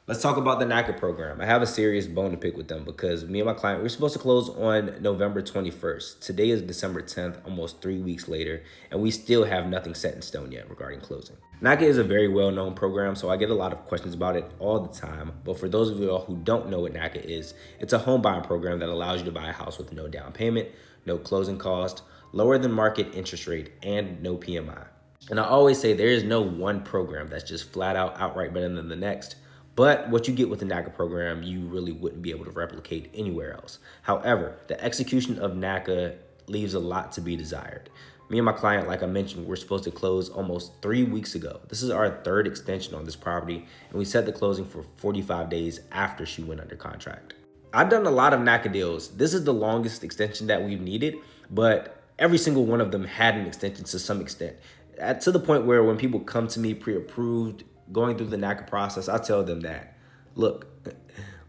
Let's talk about the NACA program. I have a serious bone to pick with them because me and my client, we're supposed to close on November 21st. Today is December 10th, almost 3 weeks later, and we still have nothing set in stone yet regarding closing. NACA is a very well-known program, so I get a lot of questions about it all the time. But for those of you all who don't know what NACA is, it's a home buying program that allows you to buy a house with no down payment, no closing cost, lower than market interest rate, and no PMI. And I always say there is no one program that's just flat out outright better than the next. But what you get with the NACA program, you really wouldn't be able to replicate anywhere else. However, the execution of NACA leaves a lot to be desired. Me and my client, like I mentioned, we're supposed to close almost 3 weeks ago. This is our third extension on this property, and we set the closing for 45 days after she went under contract. I've done a lot of NACA deals. This is the longest extension that we've needed, but every single one of them had an extension to some extent. To the point where when people come to me pre-approved, going through the NACA process, I tell them that, look,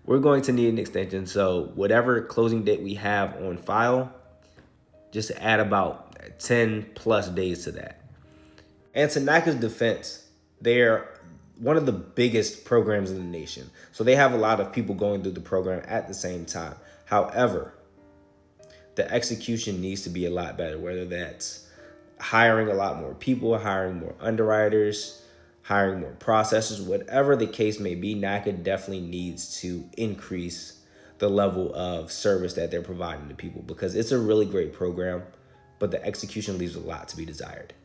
we're going to need an extension. So whatever closing date we have on file, just add about 10 plus days to that. And to NACA's defense, they're one of the biggest programs in the nation. So they have a lot of people going through the program at the same time. However, the execution needs to be a lot better, whether that's hiring a lot more people, hiring more underwriters, hiring more processors, whatever the case may be. NACA definitely needs to increase the level of service that they're providing to people because it's a really great program, but the execution leaves a lot to be desired.